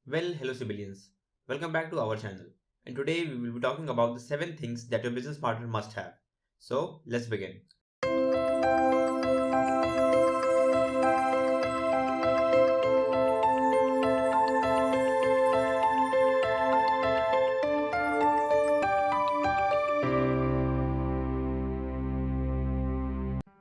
Hello CiBillions. Welcome back to our channel. And today we will be talking about the 7 things that your business partner must have. So, let's begin.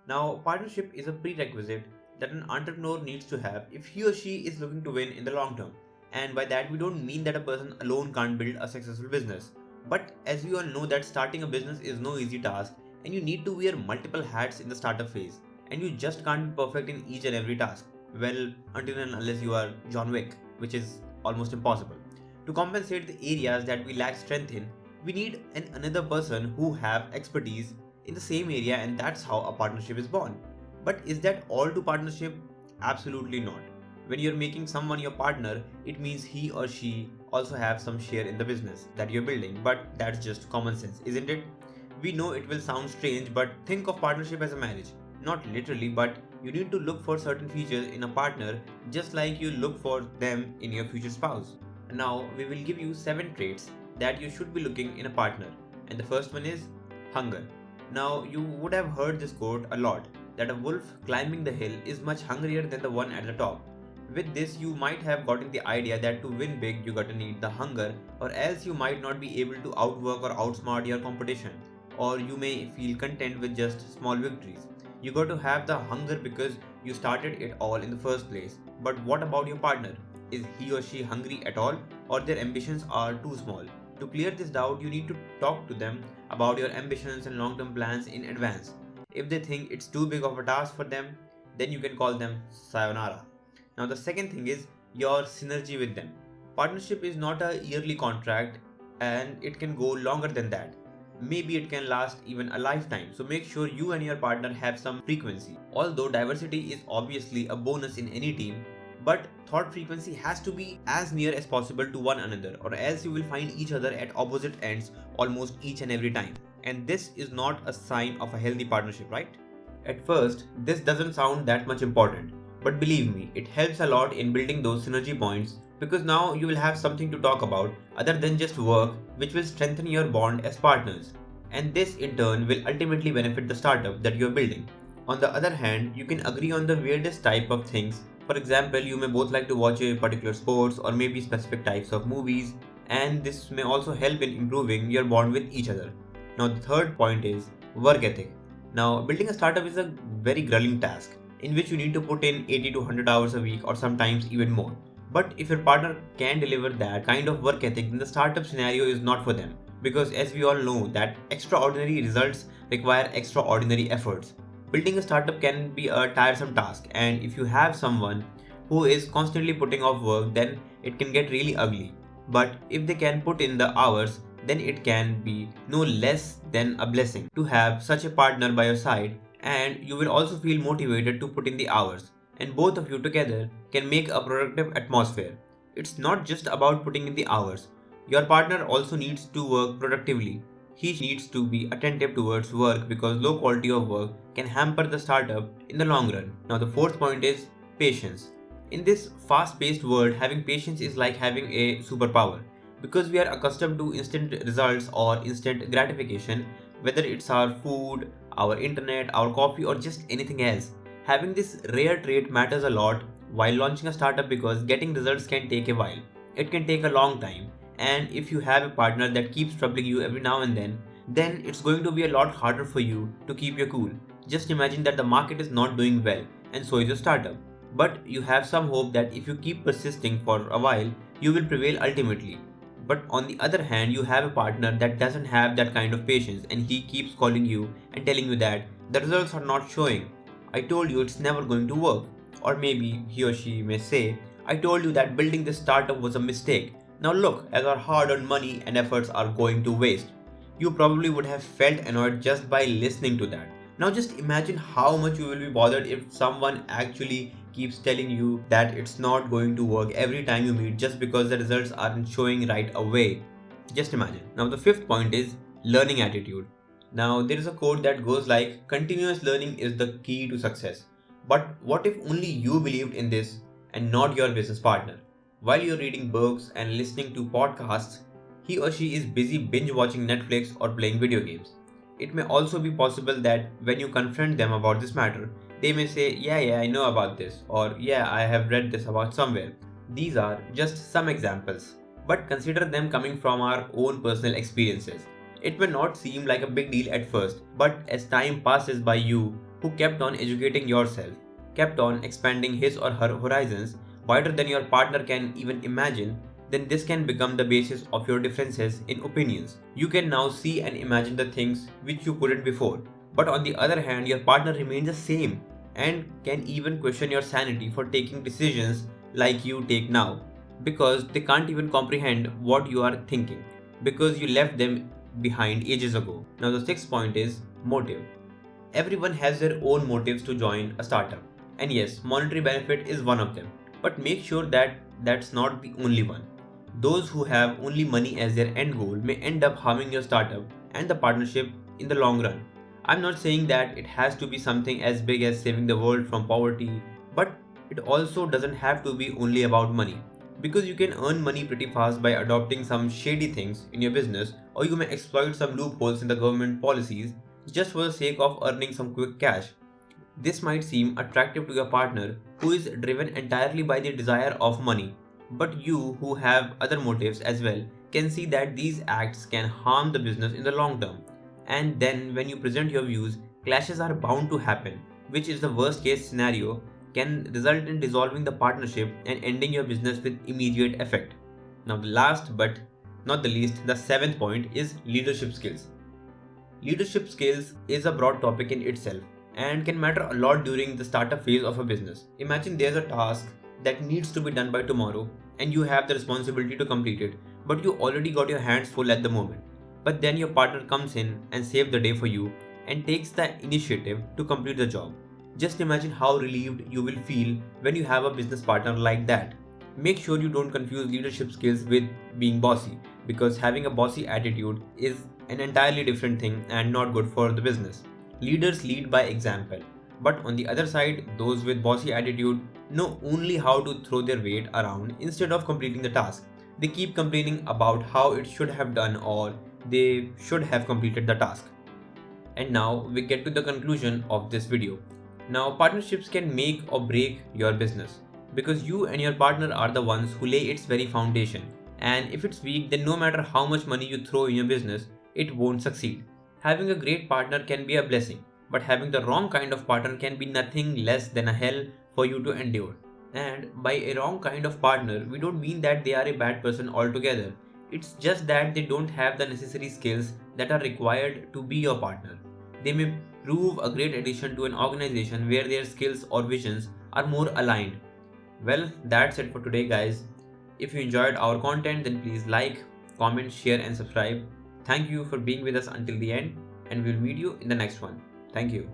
Now, partnership is a prerequisite that an entrepreneur needs to have if he or she is looking to win in the long term. And by that, we don't mean that a person alone can't build a successful business. But as we all know that starting a business is no easy task and you need to wear multiple hats in the startup phase. And you just can't be perfect in each and every task. Well, until and unless you are John Wick, which is almost impossible. To compensate the areas that we lack strength in, we need another person who have expertise in the same area, and that's how a partnership is born. But is that all to partnership? Absolutely not. When you're making someone your partner, it means he or she also have some share in the business that you're building, but that's just common sense, isn't it? We know it will sound strange, but think of partnership as a marriage. Not literally, but you need to look for certain features in a partner just like you look for them in your future spouse. Now, we will give you 7 traits that you should be looking in a partner. And the first one is hunger. Now, you would have heard this quote a lot that a wolf climbing the hill is much hungrier than the one at the top. With this, you might have gotten the idea that to win big, you gotta need the hunger, or else you might not be able to outwork or outsmart your competition, or you may feel content with just small victories. You got to have the hunger because you started it all in the first place. But what about your partner? Is he or she hungry at all, or their ambitions are too small? To clear this doubt, you need to talk to them about your ambitions and long term plans in advance. If they think it's too big of a task for them, then you can call them sayonara. Now, the second thing is your synergy with them. Partnership is not a yearly contract and it can go longer than that. Maybe it can last even a lifetime. So make sure you and your partner have some frequency. Although diversity is obviously a bonus in any team, but thought frequency has to be as near as possible to one another, or else you will find each other at opposite ends almost each and every time. And this is not a sign of a healthy partnership, right? At first, this doesn't sound that much important, but believe me, it helps a lot in building those synergy points because now you will have something to talk about other than just work, which will strengthen your bond as partners. And this in turn will ultimately benefit the startup that you're building. On the other hand, you can agree on the weirdest type of things. For example, you may both like to watch a particular sports or maybe specific types of movies, and this may also help in improving your bond with each other. Now, the third point is work ethic. Now, building a startup is a very grueling task in which you need to put in 80 to 100 hours a week or sometimes even more. But if your partner can deliver that kind of work ethic, then the startup scenario is not for them. Because as we all know that extraordinary results require extraordinary efforts. Building a startup can be a tiresome task, and if you have someone who is constantly putting off work, then it can get really ugly. But if they can put in the hours, then it can be no less than a blessing to have such a partner by your side, and you will also feel motivated to put in the hours, and both of you together can make a productive atmosphere. It's not just about putting in the hours. Your partner also needs to work productively. He needs to be attentive towards work because low quality of work can hamper the startup in the long run. Now, the fourth point is patience. In this fast paced world, having patience is like having a superpower because we are accustomed to instant results or instant gratification, whether it's our food, our internet, our coffee, or just anything else. Having this rare trait matters a lot while launching a startup because getting results can take a while. It can take a long time, and if you have a partner that keeps troubling you every now and then it's going to be a lot harder for you to keep your cool. Just imagine that the market is not doing well, and so is your startup. But you have some hope that if you keep persisting for a while, you will prevail ultimately. But on the other hand, you have a partner that doesn't have that kind of patience and he keeps calling you and telling you that the results are not showing. I told you it's never going to work. Or maybe he or she may say, I told you that building this startup was a mistake. Now look, as our hard earned money and efforts are going to waste. You probably would have felt annoyed just by listening to that. Now just imagine how much you will be bothered if someone actually keeps telling you that it's not going to work every time you meet just because the results aren't showing right away. Just imagine. Now the fifth point is learning attitude. Now there is a quote that goes like continuous learning is the key to success. But what if only you believed in this and not your business partner? While you're reading books and listening to podcasts, he or she is busy binge watching Netflix or playing video games. It may also be possible that when you confront them about this matter, they may say, yeah, I know about this, or yeah, I have read this about somewhere. These are just some examples, but consider them coming from our own personal experiences. It may not seem like a big deal at first, but as time passes by, you who kept on educating yourself, kept on expanding his or her horizons wider than your partner can even imagine, then this can become the basis of your differences in opinions. You can now see and imagine the things which you couldn't before. But on the other hand, your partner remains the same and can even question your sanity for taking decisions like you take now, because they can't even comprehend what you are thinking because you left them behind ages ago. Now, the sixth point is motive. Everyone has their own motives to join a startup, and yes, monetary benefit is one of them, but make sure that that's not the only one. Those who have only money as their end goal may end up harming your startup and the partnership in the long run. I'm not saying that it has to be something as big as saving the world from poverty, but it also doesn't have to be only about money. Because you can earn money pretty fast by adopting some shady things in your business, or you may exploit some loopholes in the government policies just for the sake of earning some quick cash. This might seem attractive to your partner who is driven entirely by the desire of money, but you who have other motives as well can see that these acts can harm the business in the long term. And then when you present your views, clashes are bound to happen, which is the worst case scenario, can result in dissolving the partnership and ending your business with immediate effect. Now, the last but not the least, the seventh point is leadership skills. Leadership skills is a broad topic in itself and can matter a lot during the startup phase of a business. Imagine there's a task that needs to be done by tomorrow and you have the responsibility to complete it, but you already got your hands full at the moment. But then your partner comes in and saves the day for you and takes the initiative to complete the job. Just imagine how relieved you will feel when you have a business partner like that. Make sure you don't confuse leadership skills with being bossy, because having a bossy attitude is an entirely different thing and not good for the business. Leaders lead by example, but on the other side, those with bossy attitude know only how to throw their weight around instead of completing the task. They keep complaining about how it should have done or they should have completed the task. And now we get to the conclusion of this video. Now, partnerships can make or break your business because you and your partner are the ones who lay its very foundation. And if it's weak, then no matter how much money you throw in your business, it won't succeed. Having a great partner can be a blessing, but having the wrong kind of partner can be nothing less than a hell for you to endure. And by a wrong kind of partner, we don't mean that they are a bad person altogether. It's just that they don't have the necessary skills that are required to be your partner. They may prove a great addition to an organization where their skills or visions are more aligned. Well, that's it for today, guys. If you enjoyed our content, then please like, comment, share, and subscribe. Thank you for being with us until the end, and we'll meet you in the next one. Thank you.